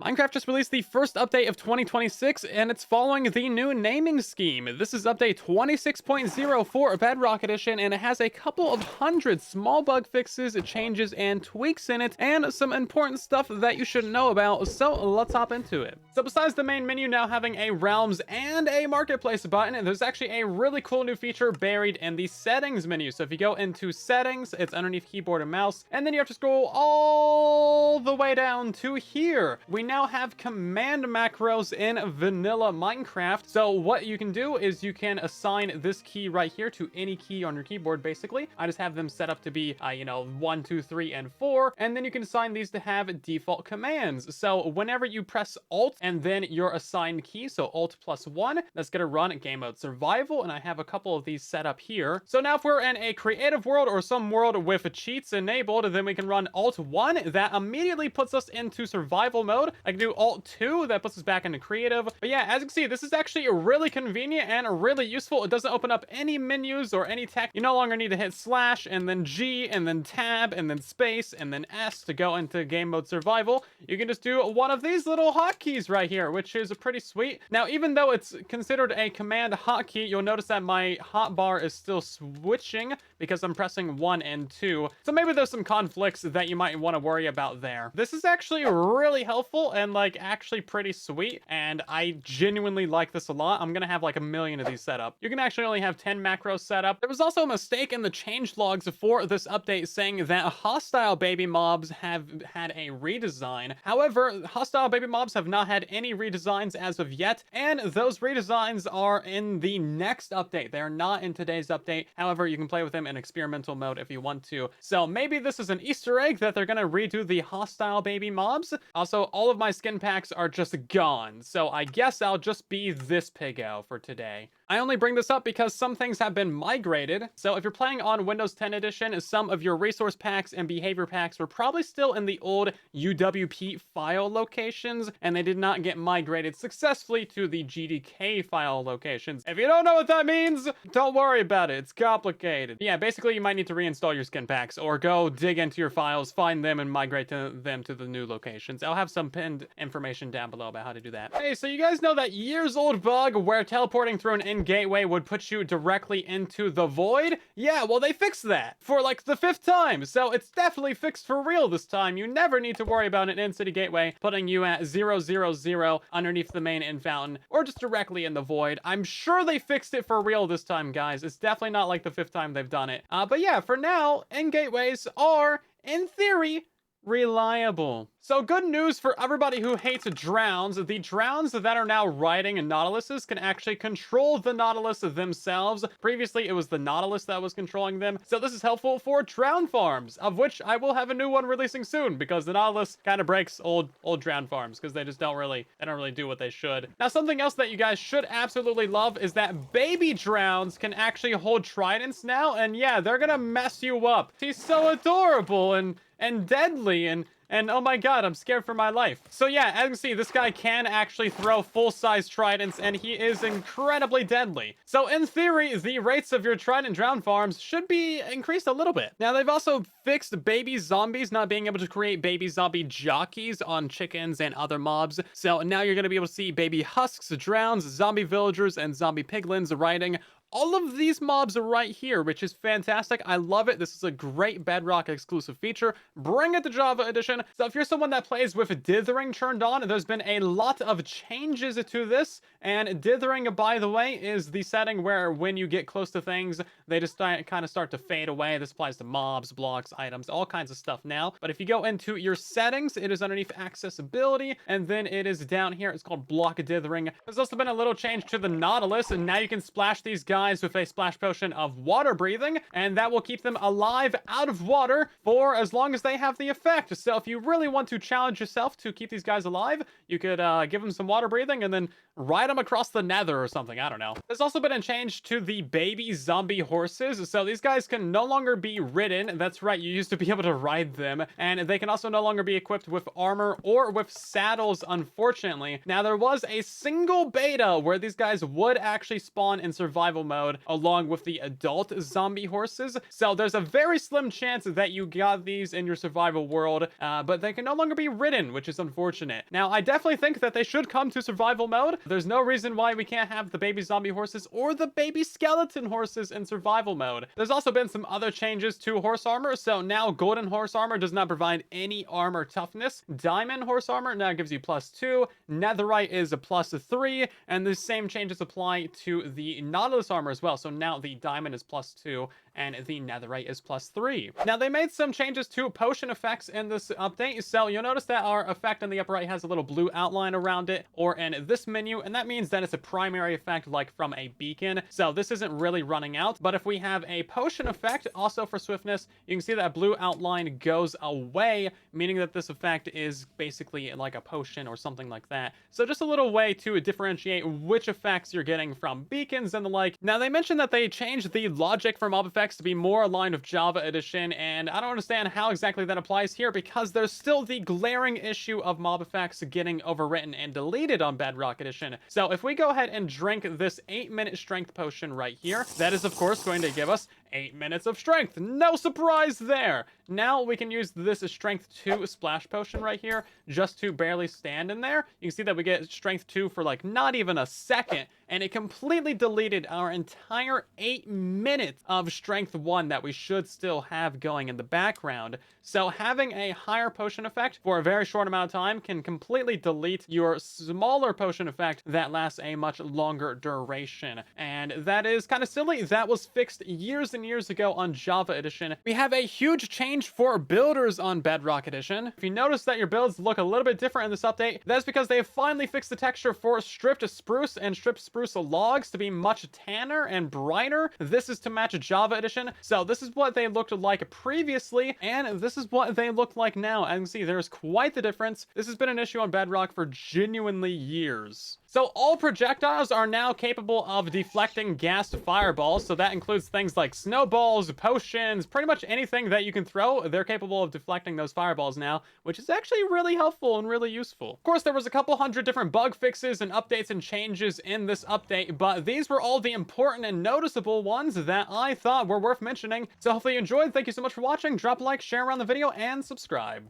Minecraft just released the first update of 2026, and it's following the new naming scheme. This is update 26.0 for Bedrock Edition, and it has a couple of hundred small bug fixes, changes, and tweaks in it, and some important stuff that you should know about, so let's hop into it. So besides the main menu now having a Realms and a Marketplace button, there's actually a really cool new feature buried in the Settings menu. So if you go into Settings, it's underneath keyboard and mouse, and then you have to scroll all the way down to here. We now have command macros in vanilla Minecraft. So what you can do is you can assign this key right here to any key on your keyboard, basically. I just have them set up to be, 1, 2, 3, and 4. And then you can assign these to have default commands. So whenever you press Alt and then your assigned key, so Alt plus 1, that's going to run game mode survival. And I have a couple of these set up here. So now if we're in a creative world or some world with cheats enabled, then we can run Alt 1. That immediately puts us into survival mode. I can do Alt 2, that puts us back into creative. But yeah, as you can see, this is actually really convenient and really useful. It doesn't open up any menus or any text. You no longer need to hit slash and then G and then tab and then space and then S to go into game mode survival. You can just do one of these little hotkeys right here, which is pretty sweet. Now, even though it's considered a command hotkey, you'll notice that my hotbar is still switching because I'm pressing 1 and 2. So maybe there's some conflicts that you might want to worry about there. This is actually really helpful and actually pretty sweet, and I genuinely like this a lot. I'm gonna have like a million of these set up. You can actually only have 10 macros set up. There was also a mistake in the change logs for this update saying that hostile baby mobs have had a redesign. However, hostile baby mobs have not had any redesigns as of yet, and those redesigns are in the next update. They're not in today's update. However, you can play with them in experimental mode if you want to. So maybe this is an Easter egg that they're gonna redo the hostile baby mobs. Also, all of my skin packs are just gone, so I guess I'll just be this pig-o for today. I only bring this up because some things have been migrated. So if you're playing on Windows 10 Edition, some of your resource packs and behavior packs were probably still in the old UWP file locations, and they did not get migrated successfully to the GDK file locations. If you don't know what that means, don't worry about it. It's complicated. Yeah, basically you might need to reinstall your skin packs or go dig into your files, find them, and migrate them to the new locations. I'll have some pinned information down below about how to do that. Hey, so you guys know that years-old bug where teleporting through an gateway would put you directly into the void? Yeah, well, they fixed that for like the 5th time, so it's definitely fixed for real this time. You never need to worry about an in-city gateway putting you at 000 underneath the main in fountain or just directly in the void. I'm sure they fixed it for real this time, guys. It's definitely not like the 5th time they've done it. But yeah, for now, end gateways are, in theory, reliable. So good news for everybody who hates drowns. The drowns that are now riding Nautiluses can actually control the Nautilus themselves. Previously, it was the Nautilus that was controlling them. So this is helpful for drown farms, of which I will have a new one releasing soon because the Nautilus kind of breaks old drown farms because they just don't really do what they should. Now, something else that you guys should absolutely love is that baby drowns can actually hold tridents now. And yeah, they're gonna mess you up. He's so adorable and deadly and oh my god, I'm scared for my life. So yeah, as you can see, this guy can actually throw full-size tridents, and he is incredibly deadly. So in theory, the rates of your trident drown farms should be increased a little bit. Now, they've also fixed baby zombies not being able to create baby zombie jockeys on chickens and other mobs. So now you're going to be able to see baby husks, drowns, zombie villagers, and zombie piglins riding all of these mobs are right here, which is fantastic. I love it. This is a great Bedrock exclusive feature. Bring it to Java Edition. So if you're someone that plays with dithering turned on, there's been a lot of changes to this. And dithering, by the way, is the setting where when you get close to things, they just kind of start to fade away. This applies to mobs, blocks, items, all kinds of stuff now. But if you go into your settings, it is underneath accessibility. And then it is down here. It's called block dithering. There's also been a little change to the Nautilus. And now you can splash these guys with a splash potion of water breathing, and that will keep them alive out of water for as long as they have the effect. So if you really want to challenge yourself to keep these guys alive, you could give them some water breathing and then ride them across the nether or something. I don't know. There's also been a change to the baby zombie horses. So these guys can no longer be ridden. That's right. You used to be able to ride them. And they can also no longer be equipped with armor or with saddles, unfortunately. Now, there was a single beta where these guys would actually spawn in survival mode along with the adult zombie horses. So there's a very slim chance that you got these in your survival world, but they can no longer be ridden, which is unfortunate. Now, I definitely think that they should come to survival mode. There's no reason why we can't have the baby zombie horses or the baby skeleton horses in survival mode. There's also been some other changes to horse armor. So now golden horse armor does not provide any armor toughness. Diamond horse armor now gives you +2. Netherite is a +3. And the same changes apply to the Nautilus armor as well. So now the diamond is +2 and the netherite is +3. Now, they made some changes to potion effects in this update. So you'll notice that our effect in the upper right has a little blue outline around it, or in this menu, and that means that it's a primary effect like from a beacon. So this isn't really running out. But if we have a potion effect also for swiftness, you can see that blue outline goes away, meaning that this effect is basically like a potion or something like that. So just a little way to differentiate which effects you're getting from beacons and the like. Now, they mentioned that they changed the logic for mob effects to be more aligned with Java Edition, and I don't understand how exactly that applies here because there's still the glaring issue of mob effects getting overwritten and deleted on Bedrock Edition. So if we go ahead and drink this 8-minute strength potion right here, that is of course going to give us 8 minutes of strength. No surprise there. Now we can use this strength 2 splash potion right here just to barely stand in there. You can see that we get strength 2 for like not even a second, and it completely deleted our entire 8 minutes of strength 1 that we should still have going in the background. So having a higher potion effect for a very short amount of time can completely delete your smaller potion effect that lasts a much longer duration. And that is kind of silly. That was fixed years and years ago on Java Edition. We have a huge change for builders on Bedrock Edition. If you notice that your builds look a little bit different in this update, that's because they have finally fixed the texture for stripped spruce and stripped spruce logs to be much tanner and brighter. This is to match Java Edition. So this is what they looked like previously, and this is what they look like now. As you can see, there's quite the difference. This has been an issue on Bedrock for genuinely years. So all projectiles are now capable of deflecting gassed fireballs. So that includes things like snowballs, potions, pretty much anything that you can throw. They're capable of deflecting those fireballs now, which is actually really helpful and really useful. Of course, there was a couple hundred different bug fixes and updates and changes in this update, but these were all the important and noticeable ones that I thought were worth mentioning. So hopefully you enjoyed. Thank you so much for watching. Drop a like, share around the video, and subscribe.